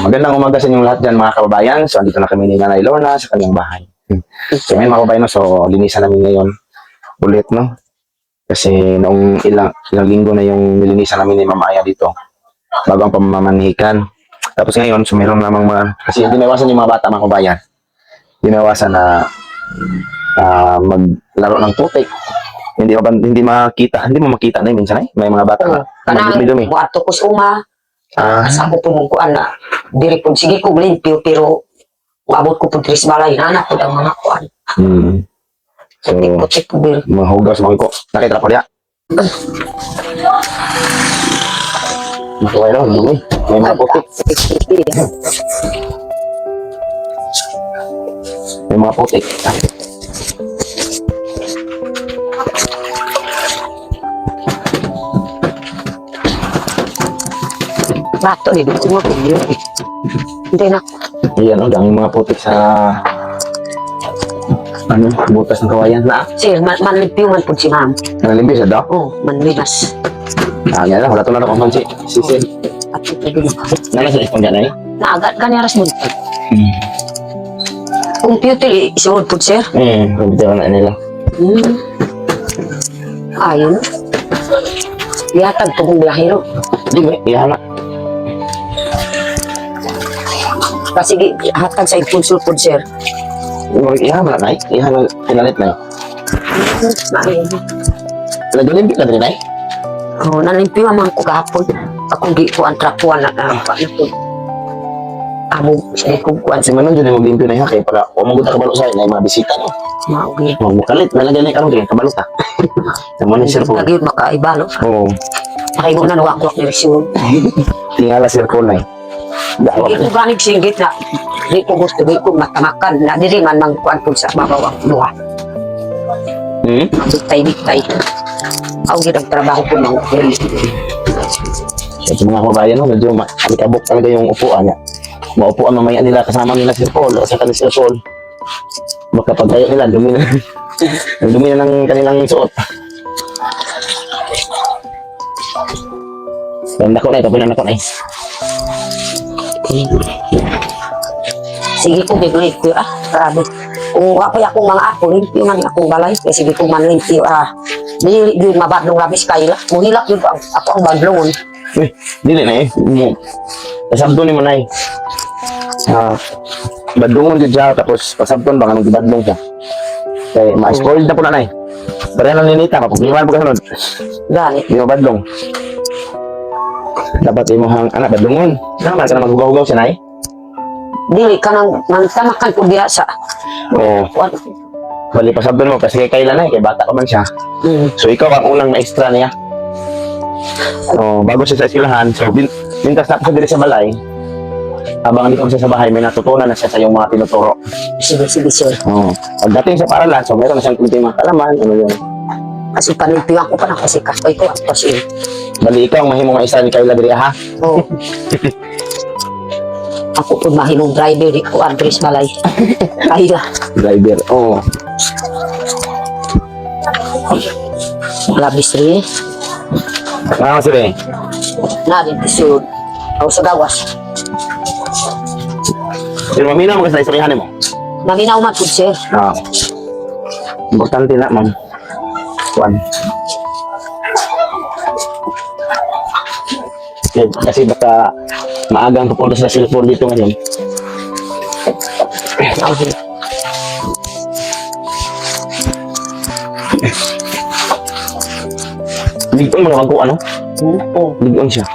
Magandang umaga sa inyong lahat dyan mga kababayan. So, andito na kami ni Nanay Lorna sa kanyang bahay. So, ngayon mga kababayan, no, so, linisan namin ngayon ulit, no? Kasi noong ilang linggo na yung nilinisan namin ni Mama Aya dito bago ang pamamanhikan. Tapos ngayon, so, meron namang mga, kasi dinawasan yung mga bata mga kababayan. Dinawasan na maglaro ng putik. Hindi mo makita na minsan may mga bata na Kanang buhato ko suma. Sa ko po kuan na diri po sige ko limpyo pero abot ko po tres balay na anak ko ang mga kuan. So, putik po diri. mahugas mga ko. Nakita ko diya. Matuwa na, dumi. May mga putik. May mga putik. Bato ni dito mo po diri. Hindi na. Iyan, ang daming mga putik sa butas ng kawayan na. Sir, manlimpyo man po si ma'am. Nalimpis siya daw. Oh, manligas. Yan na, wala to na ako si Sisil. At ito din ako. Nala sa ikon dyan Naagat ka niya ras mo. Computer isuod po sir. Computer na nila. Ayun. Lihatag po kong bilahiro. Di ba, iyan na. Kasi hatag sa impulso po sir. Iyan na, Nay. Iyan na, pinalit na. Nag-olimpik na din, Nay. Oh, nalimpyo man ko kahapon. Ako gi ko ang trapuan na po. Amo sa ko kuan Kasi manon dyan yung maglimpyo na yan, kaya para umagot na kabalo sa'yo na yung mga bisita, no? maugi. Mukalit, nalagyan na yung kabalo ta. Naman yung cellphone. Lagi makaibalo. Oo. Pakigo na nawak-wak ni Resul. Tingala cellphone, Nay. Hindi ko ganig singgit na. Di ko gusto, di ko matamakan. Na diri man mang kuan po sa babawang luha. Bitay-bitay. Ako ginag trabaho ko ng kuwan. So, sa mga kababayan, no, medyo alikabok talaga yung upuan niya. Maupuan mamaya nila kasama nila si Paul o sa kanila si Paul. Baka pagtayo nila, dumi na. Dumi na ng kanilang suot. Ganda ko na, papilan ako na eh. Sige ko, bigay-bigay ko. Grabe. Kung wapoy akong mga apo, limpyo man akong balay. Kaya sige ko man limpyo. Di mabadlong labis kaila. Muhilak yun ako ang badlongon. Uy, dili na eh. Pasabton ni mo na eh. Badlongon dyan siya, tapos pasabton baka nag-badlong siya. Kaya ma-spoiled na po na eh. Pareha lang ninita, mapugliwan po ka sunod. Gani. Di mo badlong. Dapat mo hang anak badlongon. Naman ka na maghugaw-hugaw siya na eh. Dili ka nang tamakan ko diya sa. Oo. Bali pasabton mo, kasi kailan na eh, kay bata pa man siya. So ikaw ang unang maestra niya. Bago siya sa eskwelahan, so mintas na ako sa diri sa balay. Habang dito siya sa bahay, may natutunan na siya sa yung mga tinuturo. Sige, sir. Pagdating sa paralan, so meron na siyang kunting mga kalaman, ano yun. Kasi panimpiyang ko pa na kasi kastoy ko at kasi. Bali ikaw ang mahimong maestra ni Kayla diri ha? Oo. Ako po mahimong driver, di ko address malay. Kaya. Driver, oo. Labis rin. Mga sila eh. Narin, isunod. Ako sa gawas. Pero maminaw mo kasi na istoryahan mo. Naminaw man po, sir. Importante na, ma'am. Kuan. Kasi baka maagang pupunta sa cellphone dito ngayon. Okay. Ligon mo naman ko ano? Oo. Ligon siya.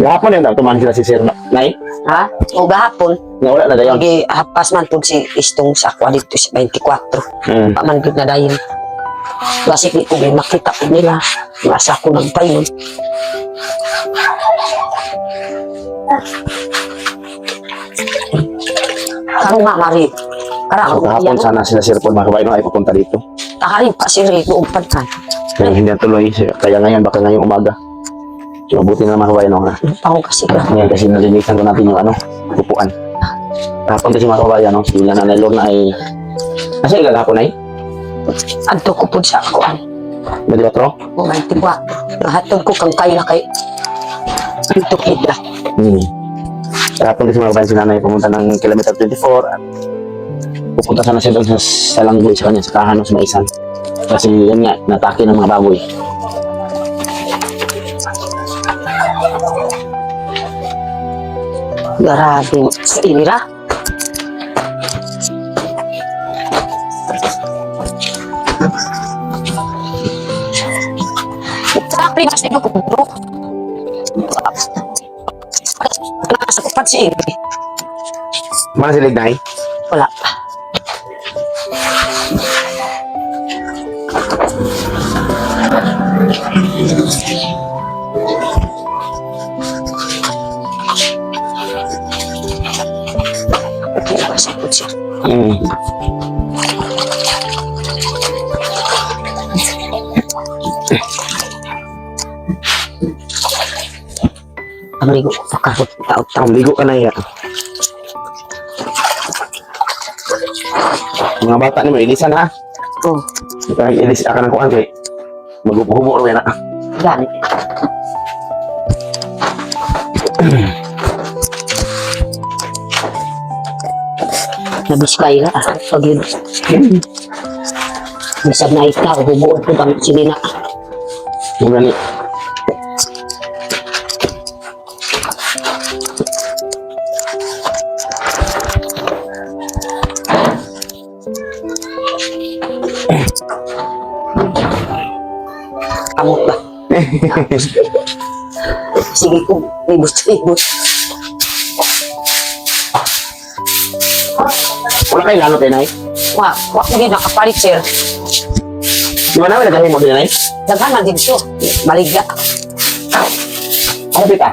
Gahapon yun, tumahan sila si Sir Nay. Ha? O gahapon. Nawala na dayon. Lagi hapas man po si Istong sa akwa dito sa 24. Paman gud na dayon. Kasi di ko makita ko nila. Masa ko nagpayon. Ano nga, Mari? Para So kahapon sana sila Sir Paul mga kabayan ay pupunta dito. taharin pa si Rico umpad kan. Pero hindi natuloy. Kaya ngayon, baka ngayong umaga. So mabuti na mga kabayan ha. Pang kasi ka. Ngayon kasi nalinisan ko natin yung upuan. Kahapon kasi mga kabayan, no? Sila Nanay Lorna ay... Asa ilan hapon ay? Adto ko po sa kuan. Medyo tro? Mga tiba. Nahatod ko kang kaya kay. Adto kida. Kahapon kasi mga kabayan si Nanay pumunta ng kilometer 24 at pupunta sana siya doon sa Salanggoy sa kanya, sa Kahanos Maisan. Kasi yun nga, natake ng mga baboy. Grabe. Sa inira. Tapi mas ito kung bro. Nasa kupat si Iri. Mana si Lignay? Wala pa. Masipot siya. Amrigo ko pakahot taot-taot. Ligo ka na yan. Mga bata ni mo, ilisan ha. Oh, Kaya ilis ka ng kuhan kay maghubo-hubo rin na. gani. Nabiskay na. Pag yun. Bisag na ikaw, humuot ko bang sige na. Muna ni. Kamot ba? Sige ko, libot-libot. Wala kayo lalo kayo, Nay? Wak ko din nakapalit, sir. Di ba namin nagawin mo din, Nay? Daghan man din siya. Maligya. Ano kita?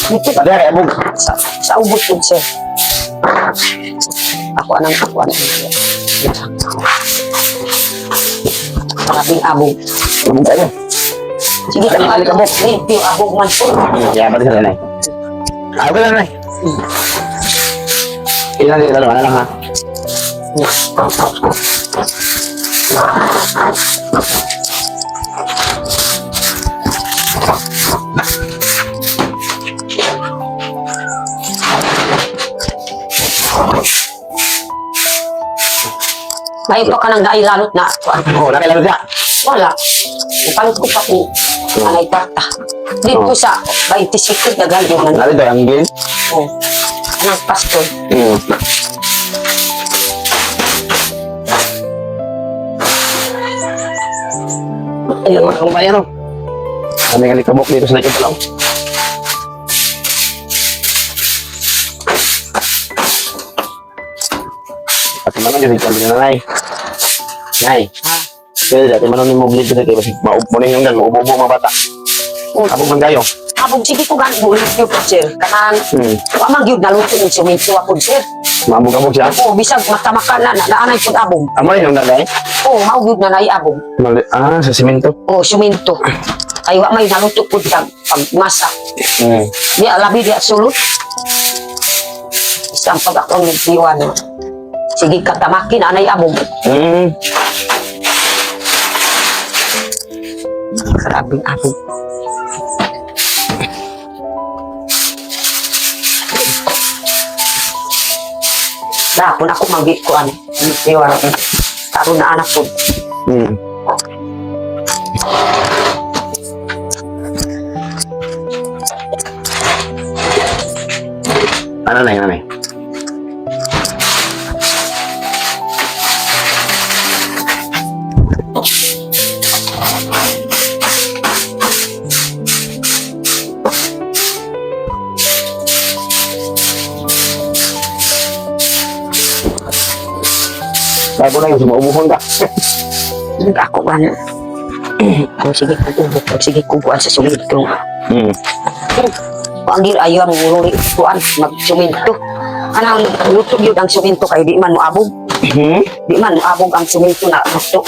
Dito Pati kaya mo. sa ubot ko, sir. Ako anang. Maraming abog. Lumog tayo. Sige ka na abog. Limpyo abog man po. Kaya pati sa Nay. Ayaw ka lang, Nay. Ilan din dalawa na lang ha. Ngayon pa ka nang nailalot na. Oo, nakilala siya. Wala. Ipalit ko pa po. Anay tarta. Dito sa 25 na gano'n man. Nalito, ang gin. Oh. Anang pastor. Ayun, mga kabayan, no? Kami nga likabok dito sa likod lang. Pati manon yung sabi na Nay. Nay. Ha? Kaya dati manon yung muglit kasi kasi maupunin yung gan, maububo mga bata. Oh. Abog man kayo. Abog sige ko gano'n bulit niyo po, sir. Kanang, wamang yun naluto yung suminto ako, sir. Mabog-abog siya. Oo, bisag makamaka na, naanay po abog. Amo rin yung nanay? Oo, maugod na naiabog. Sa simento. Oo, suminto. Ay, wa may naluto po pag pagmasa. Di alabi di at sulot. Isang pag ako nagtiwan. Sige katamakin, anay abog. Karabing abog. Dapon ako mag-ikuan. Nagtiwan. Karoon na anak ko. Ano na yun, Nay? Kaya po na yun, sumaubuhon ka. Ako ba na? Ang sige kubo, ang sige kubuan sa suminto. Ang gil ayaw ang mururi kuan, magsuminto. Anang lutog yun ang suminto kay di man mo abog. Hmm? Di man, abog ang sumito na gusto.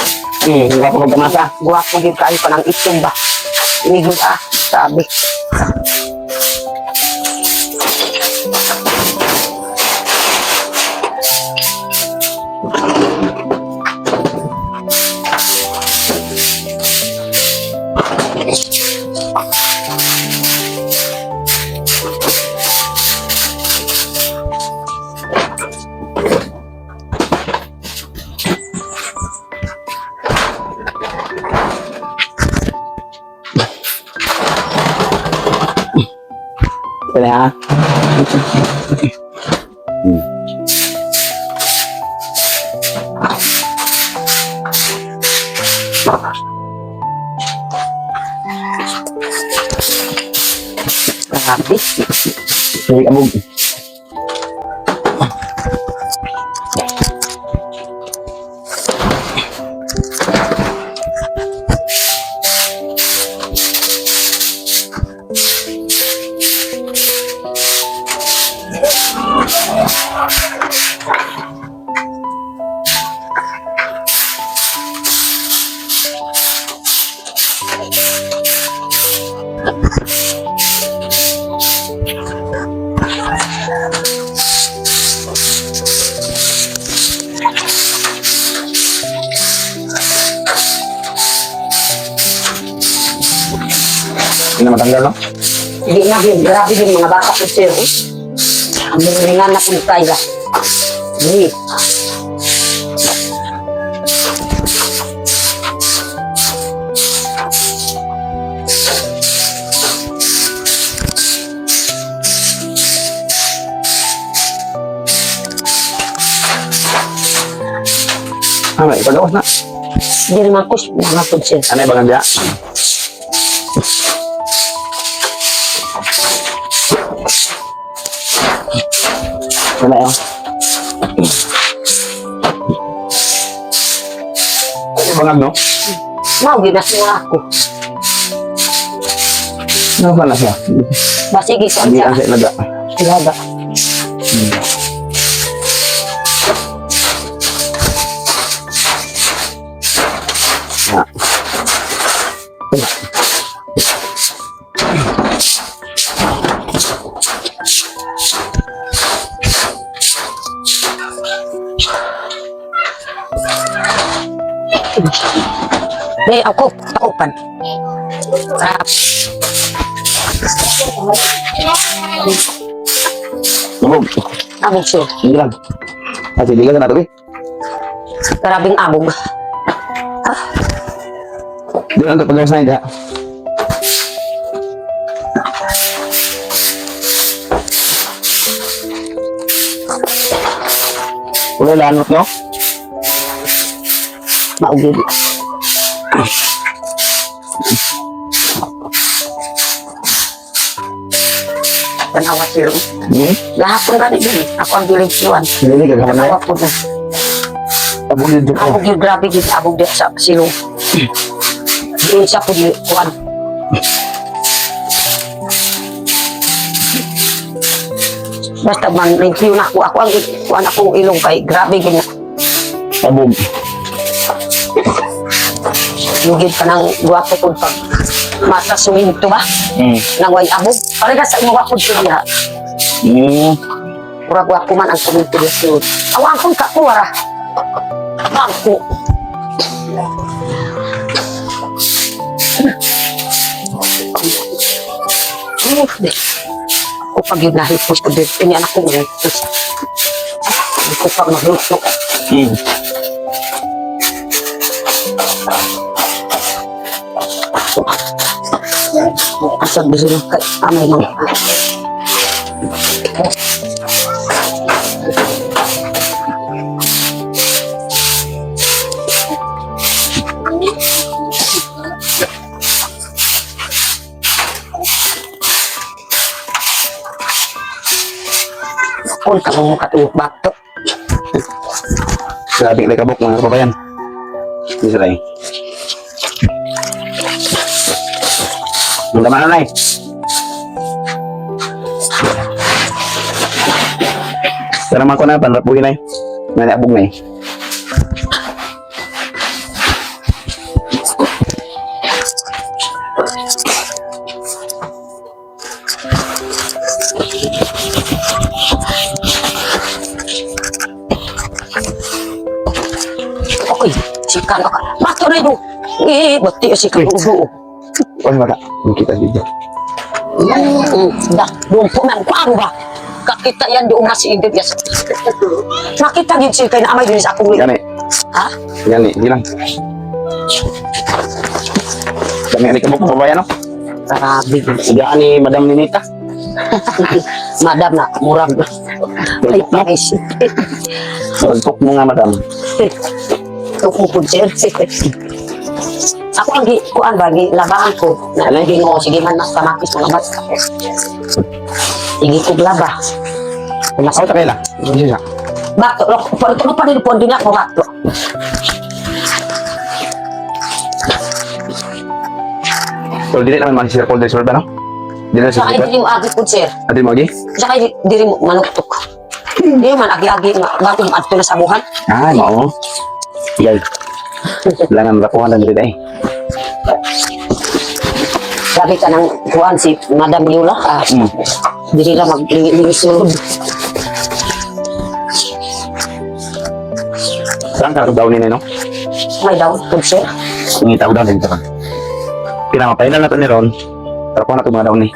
Hindi pa magkamasa. Guwapo din kayo pa ng itom ba. Inigod sabi. Pwede ha? Grabe. Sige ka, Bog. Hindi na matanggal, no? Hindi na din, grabe din mga bata ko sir. Ang mga na kung kaya. Hindi. Ano, ipagawas na. Hindi naman po mga po sir. Ano yung baganda? Ano yun? Ano yung bangag, no? Mau, ginasura ako. Ano ba na siya? Basigi sa Hindi siya. kasi ilaga. Ilaga. Ya. Deh, aku pan. Sarap. Mabog. Abog sir. Hindi lang. Kasi hindi ka na ito, eh. Grabing abog. Hindi lang ito pagawas na, hindi, ha? Wala lanot, no? Maugid. Tanawa sir. Hmm? Lahat pun gani din. Ako ang bilig siwan. Hindi ka naman Tanawa na. po na. Tabulid dito. Abog yung grabe din. Abog din sa silo. Doon siya po yung kuwan. Basta man, review na ako. Ako ang kuwan akong ilong kay grabe din. Tabog. Lugid ka ng guwapo po pag mata suminto ba? Hmm. Nang way abog. Parega sa imo guwapo siya. Hmm. Mura guwapo man ang suminto niya siya. Awang kong kakuwara. Bangko. Ako pag yun nahipos ko din. Ini anak ko ngayon. Ako pag magluto. Hmm. Asal dulu kay amay mga. Kung kamu katulog bato. Grabe ka kabok, mga kababayan. Hindi sila, eh. Ang naman na, eh. Pero naman ko na, panrapuhin na, eh. May abog na eh. Okay, sikan ka. Bato na ito. Bati sikan ko buo. Oh, wala. Kita dito. Dah, lumpo man ko ano ba? Kakita yan doon nga si Ingrid. Yes. Nakita din siya kay na amay din sa akong Yan eh. Ha? Yan eh. Hindi lang. Dami ni kabuk kababayan no? Grabe din. Sigaan ni Madam Ninita. Madam na, murag. Ay, nice. Pagpok mo nga Madam. Tukupod siya. Ako ang kuan ba, labahan ko. Nalagay mo, sige man mas kamakis mga bata. Sige ko laba. Ako ta kaila. Hindi siya. Bato, pero pa rin po din ako bato. So, dili naman si Sir Paul Desor ba no? Dili na si Saka Sir. hindi mo agi po sir. Adi mo agi? Saka diri mo manuktok. Hindi man agi-agi, bago mo adto na sa buhan. Ah, mao. Yay. Langan rapuhan lang dito eh. Sabi ka ng kuan si Madam Yola. Diri lang mag-lisulod. Saan ka daw ni no? May daw, po sir. Ngita ko daw dito ka. Pinamapay na nato ni Ron. Rapuhan na tumadaw ni.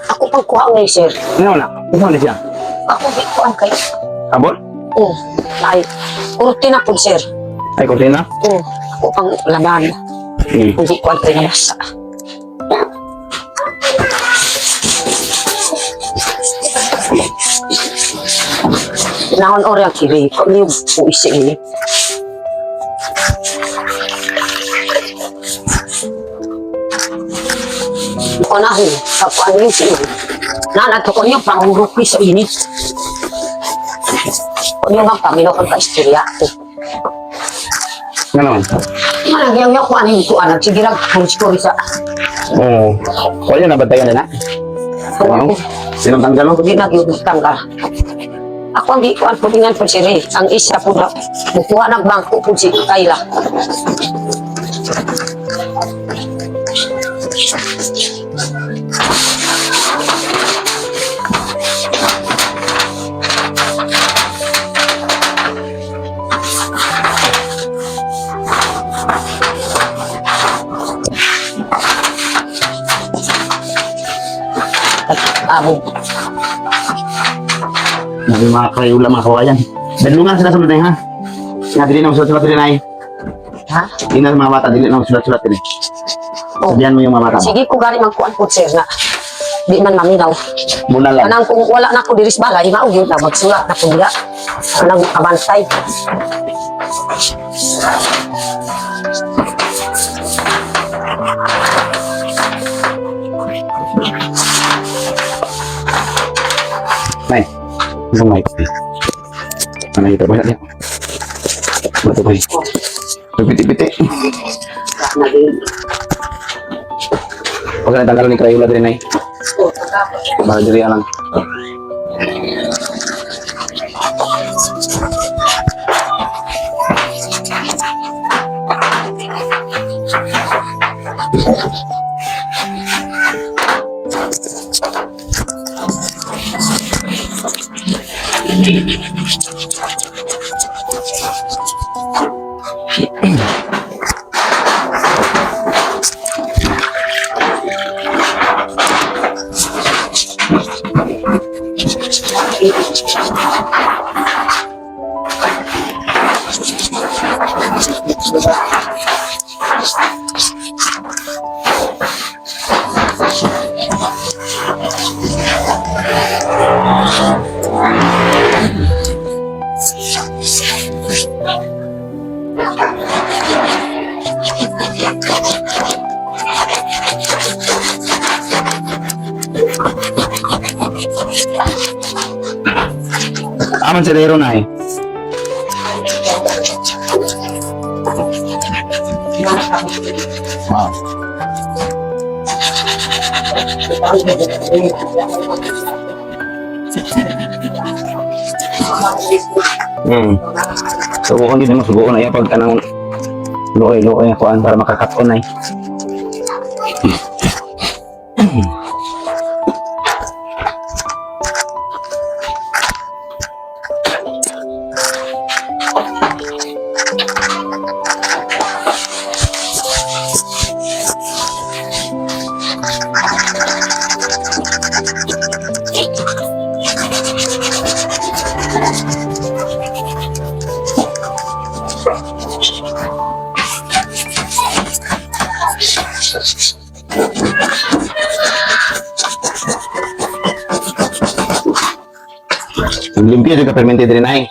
Ako pang kuha ni sir. Ano na? Ano na siya? Ako di kuan kay. Abot? Ay, urti na po sir. Ay, kortina? Ako pang laban. Hindi kuan kay nabasa. Naon ori ang kiri ko ni puisi ni. Ko na ho, kapuan ni si. Nanato ko niya pangurupi sa init. Kung yung mga pamilya ko ka-istorya ko. Nga naman? Managyan niya ko ano yung kuan. Nagsigirag kung story sa... Oo. O yun, nabantayan na na. Ano? Sinong tanggal mo? Hindi nagyubos tanggal. Ako ang gikuan po tingnan po si Ray. Ang isa po na bukuha ng bangko po si Kayla. Abo. Nabi mga krayula mga kawayan. Dalungan sila sa mga ha. Nga dili na sulat-sulat din ay. Ha? Hindi na mga bata, dili na sulat-sulat din. Sabihan mo yung mga bata mo. Sige ko gani magkuan po sir na di man maminaw. Muna lang. Kanang kung wala na ko diris balay, maugin na magsulat na ko diya. Kanang makabantay. Nay. Isang mic. Ano ito ba yan? Bato ba yun? Piti-piti. Naging Huwag ka na tanggal ni krayula din ay. Baka diri lang. Aman si Rero na eh. Wow. Subukan din mo, subukan na yan pag anong luoy na kuhaan para makakaton ay. Maglimpyo jud ka permente diri nay.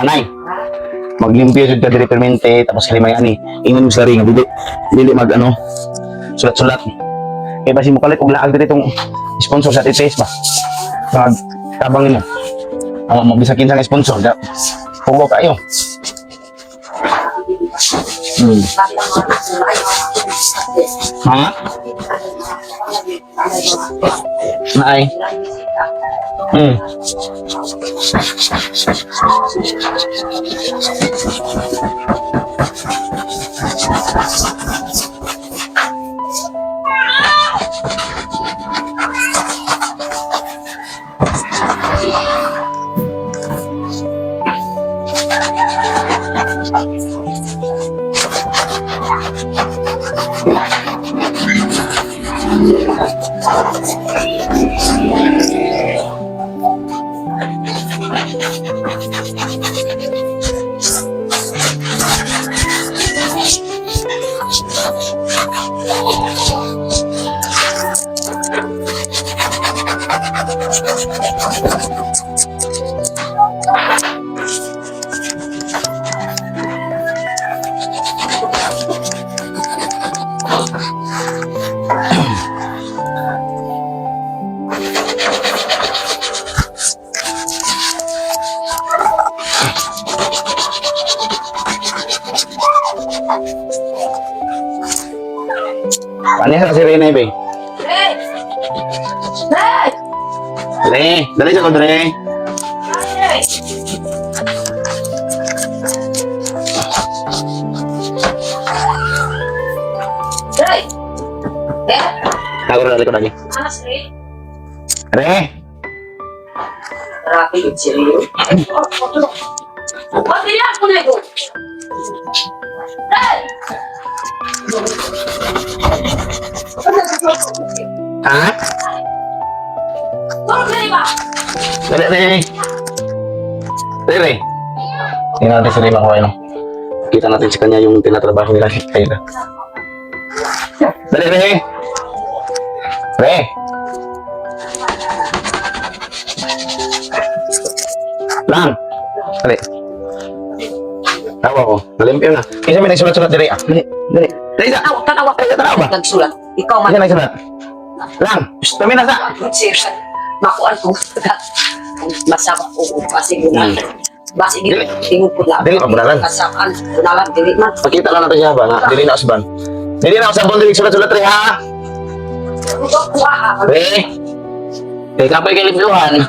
Anay. Maglimpyo jud ka diri permente tapos kalimay ani. Ingon mo sa ring dili mag ano sulat-sulat. Kaya basi mo kalit og laag diri tong sponsor sa TTS ba. Mag tabang nimo. Ang mo bisakin sa sponsor da. Pugo kayo. Ha? Nay. Ano yan si Rene, be? Re, dali sa ko, Re. Tago na dali ko lagi. Re. Rapi yung siriyo. Ba't nila ako na ito? Ha? Dali, Re. Re. Tingnan natin si Re makuha, no? Kita natin sa kanya yung tinatrabaho nila. Kayo na. Dali, Re. Re. Lang. Dali. Tawa ko. Nalimpyo na. Isa may nagsulat-sulat diri. Dali. Dali. Dali sa. Tanawa. Tanawa ba? Nagsulat. Ikaw man. Isa nagsulat. Lang. Shh, kami na sa. Seriously. Makuan ko. Masama ko. Basi gunan. Basi dili. Tingog ko na. Dili pa bunalan. Kasamaan. Bunalan. Dili man. Pakita lang natin siya ba na dili na usban. Dili na usban dili sulat-sulat ri ha. Re. Kay kapay kay limpyuhan.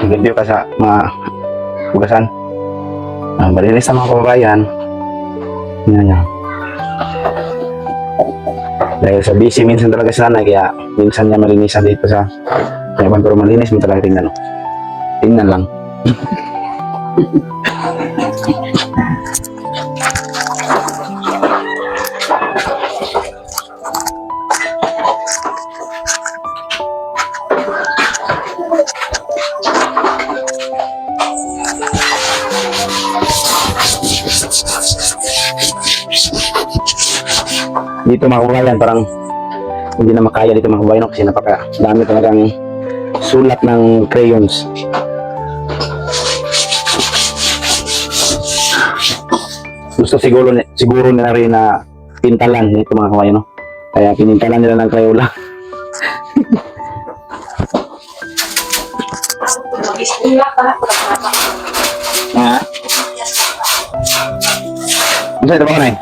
Review ka sa mga hugasan. Malinis sa mga kababayan. Yan. Dahil sa busy minsan talaga si nanay, kaya minsan niya malinisan dito sa Yaman, pero malinis mo talaga tingnan. Tingnan lang. Dito mga kababayan, parang hindi na makaya dito mga kababayan kasi napakadami talagang sulat ng crayons. Gusto siguro nila rin na pintalan nito mga kababayan, no? Kaya pinintalan nila ng Crayola. Ha? Ano ito ba, Nay?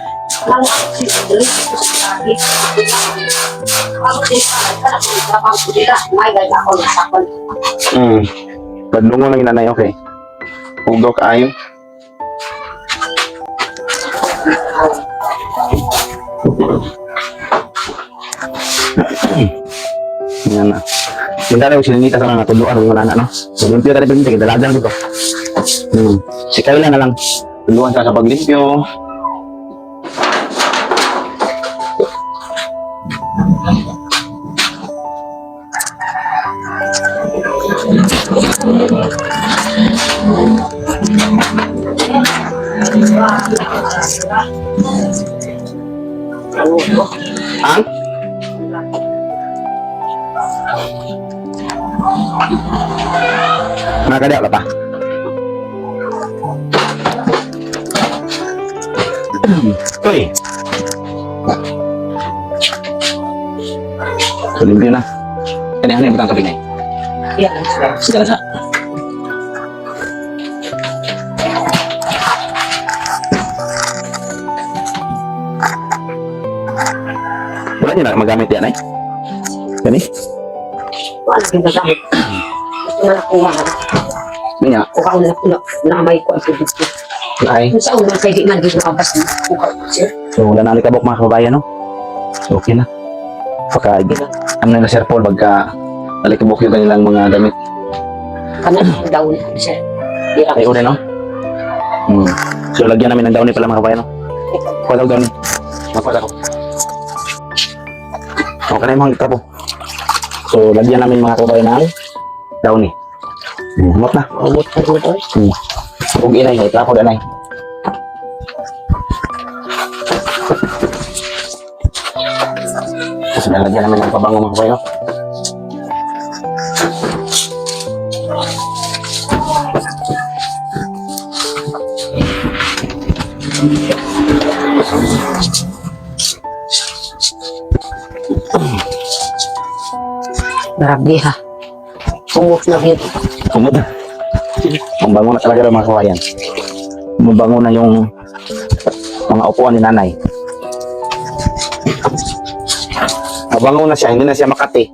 Padungo lang inanay, okay. Ugo kaayo. Yan na. Hindi na yung sininita sa mga tuluan ng mga no? So, limpyo tayo pinintay, dalagan dito. Si Kayla na lang. Tuluan sa paglimpyo. Ang? Nakakadya pa. Uy. So, limpyo na. Kani-hani butang tubig na. Sige sa. Wala niyo na magamit yan ay? Gani? Wala kang gagamit. Ito na nakuha na. Niya? Kuha ko na may ko ang tubig ko. Ay. Kung sa unang pwede man din makabas na kuha ko siya. So, wala na alikabok mga kababayan, no? So, okay na. Pagka, ano na Sir Paul, pagka alikabok yung kanilang mga damit. Kanan ang daon siya. Ay, una, no? So, lagyan namin ng downy pala mga kababayan, no? Kuha daw downy. Makuha ako. Okay na yung mga trapo. So, lagyan namin mga kababayan ng downy. Umot na. Umot na dito. Huwag inay, may trapo danay. Tapos nalagyan namin ng pabango mga kababayan, no? Grabe ha. Umot na dito. Umot na. Mabango na talaga mga kababayan. Mabango na yung mga upuan ni nanay. Mabango na siya, hindi na siya makati.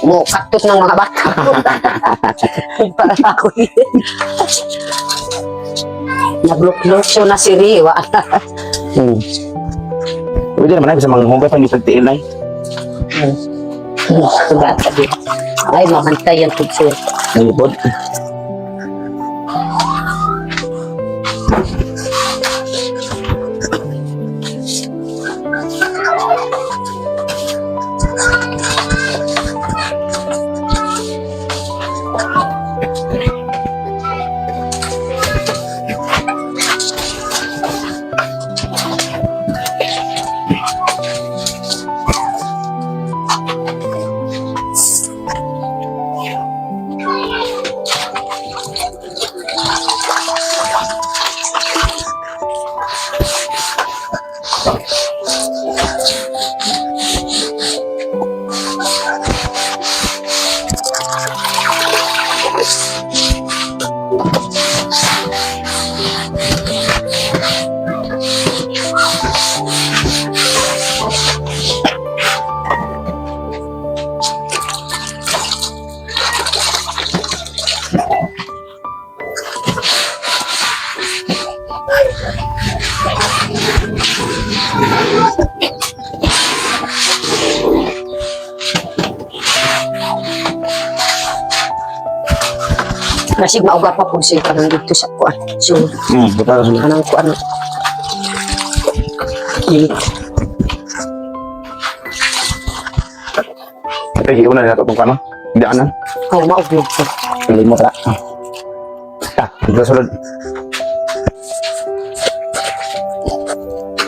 Mo katot ng mga bata. Para ako yun. Nagluklusyo na si Riwa. Pwede naman ay, sa mga humpay pang itagtiil na Sugat ka din. Ay, mamantay ang tutso. nalipod. Nasig mauga pa po siya kanang dito sa kuan. So, Buta sila. kanang kuan. Ito, iuna na ito itong kano. Daanan. Oh, maugyo po. Pilih mo tara. Dito sulod.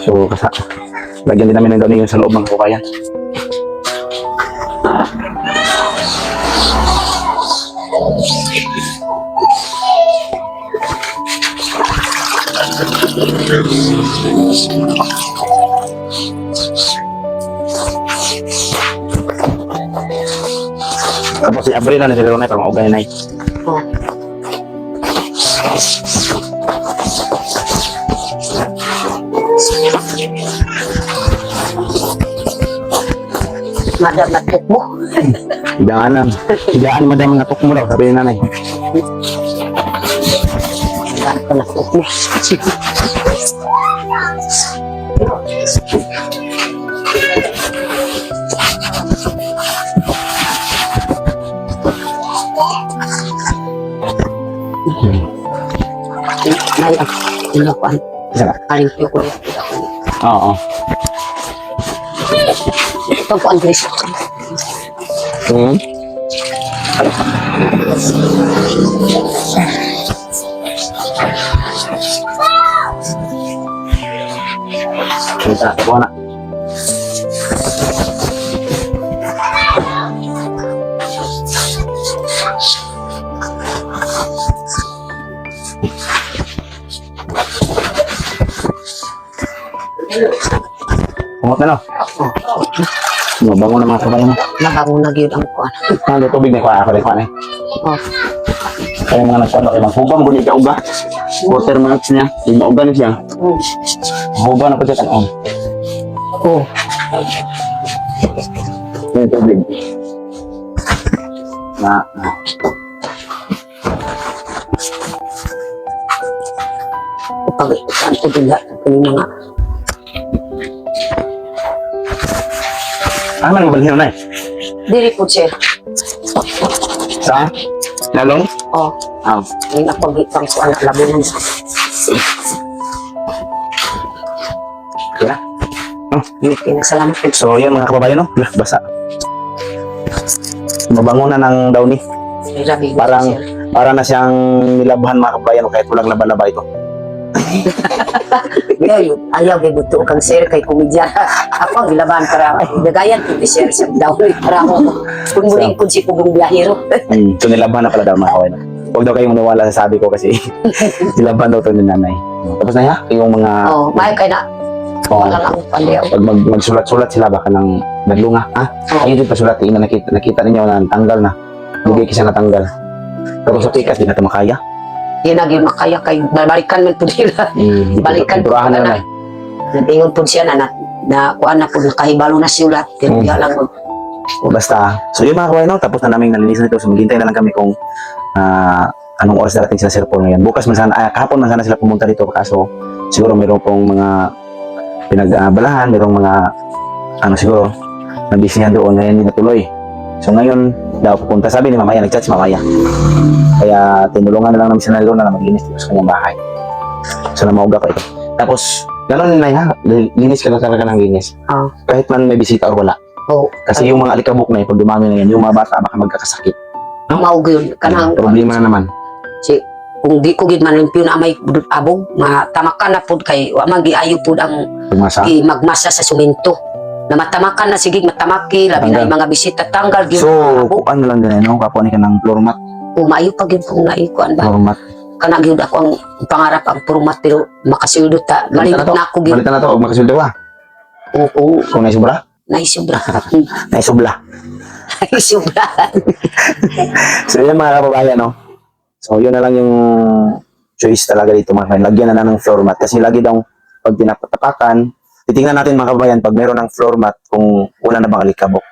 So, lagyan din namin ng dami yung sa loob ng kabayan. Tapos si Abril na nila na parang ugay na Oh. Madam natuk mo. Hidaanan. Hidaan madami nga tuk mo daw, sabi ni nanay. Madam natuk mo. Nay, ino kuan. Isa ka. Aling ko. Oo. Ito kuan guys. Kita, kuha na. Kumot na no? Mabango na mga kabayan mo. Nabango na gyud ang kuan. Ano, tubig na kuha ako rin kuha na Oh. Kaya mga nagkwado kayo, maghubang ko niya uga. Water marks niya, hindi mauga na siya. Hubang na pa siya tanong. Oh. Yung tubig. Pag saan ko dila kung mga Ano man mabalhin na eh? diri po sir. Sa? Lalong? Oh. Ah. May napagitang ko ang labunan. Kaya? Oh. Pinasalamat po. So yan mga kababayan no? Lah, basa. Mabango na ng daw ni. May rabi po Parang sir. para na siyang nilabhan mga kababayan no? Kahit walang laba-laba ito. Ayaw kay buto kang sir kay komedya. Ako ang ilaban para dagayan ko sir sa daw para mo kung muling kun si pugong biyahero. So nilabhan na pala daw mga kababayan. Huwag daw kayong maniwala sa sabi ko kasi nilabhan daw ito ni nanay. Tapos na yung mga Oh, may kay na wala lang ang pandiyaw. pag magsulat-sulat sila baka ng naglunga. Ayun din pasulat. Yung nakita ninyo na tanggal na. Hindi kasi natanggal. Tapos sa tikas, di na ito makaya. Di na gyud makaya kay balikan man pud nila. Balikan po Turahan na na. lang. Natingon po siya na kuan na po nakahibalo na siya ulat. Kaya lang mag Basta. So yun mga kawain, no? Tapos na namin nalinisan ito. So maghintay na lang kami kung anong oras darating sila cellphone ngayon. Bukas man sana, kahapon man sana sila pumunta dito. Kaso siguro mayroon pong mga pinagbalahan, mayroong mga siguro nabisihan doon ngayon hindi natuloy. So ngayon daw pupunta, sabi ni Mamaya, nag-chat si Mamaya. Kaya tinulungan na lang namin si Nalo na maglinis dito sa kanyang bahay. So namauga ko ito. Tapos gano'n na ha, linis ka na talaga ng linis. Oh. Kahit man may bisita o wala. Oh, Kasi yung mga alikabok na pag dumami na yan, yung mga bata baka magkakasakit. maugol kanang Problema na naman. si kung di ko gid man limpyo na may abog matamakan na pud kay wa man giayo pud ang Pagmasa. magmasa sa suminto. Na matamakan na sige matamaki labi na yung mga bisita tanggal gyud. So, ano lang din, no? Kapuan ka ng floor mat. Umayo pa gyud kung naikuan ba. Floor mat. Kana gyud ako ang pangarap ang purmat pero makasulod ta. Malimot na ako gyud. Balitan na to, huwag makasulda ba? Oo, Kung naisubra? naisubra. Naisubla. Naisubra. So, yan mga kababayan, no? So, yun na lang yung choice talaga dito, mga kababayan. Lagyan na lang ng floor mat. Kasi lagi daw pag tinatapakan, titingnan natin mga kababayan pag mayroon ng floor mat kung wala na bang alikabok.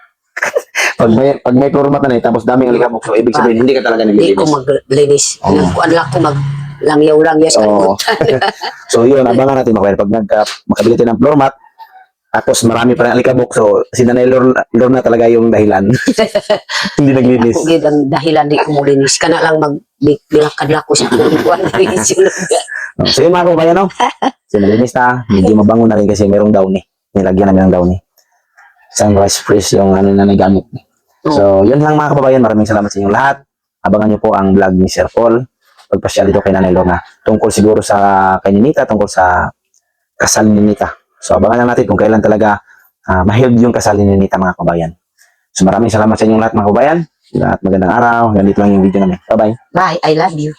pag may floor mat na tapos daming alikabok, so ibig sabihin hindi ka talaga Hindi ko naglilinis. maglinis. Oo. Nagkuhan lang ko maglangyaw-langyaw sa Oo. kalimutan. So yun, abangan natin mga kababayan. Pag makabili tayo ng floor mat, tapos marami pa rin alikabok, so si Nanay Lorna talaga yung dahilan. Hindi naglinis. Ako gid ang dahilan di ko mulinis. Kana lang magbilakad lang ko sa kuwan. So yun mga kababayan, no? So nalinis na, medyo mabango na rin kasi merong downy. Nilagyan namin ng downy. Sunrise freeze yung ano na nagamit. So yun lang mga kababayan, maraming salamat sa inyong lahat. Abangan nyo po ang vlog ni Sir Paul. Pagpasyal dito kay Nanay Lorna. Tungkol siguro sa kay Ninita, tungkol sa kasal ni Ninita. So abangan lang natin kung kailan talaga ma-held yung kasal ni Ninita mga kababayan. So maraming salamat sa inyong lahat mga kababayan. At magandang araw. Ganito lang yung video namin. Bye-bye. Bye, I love you.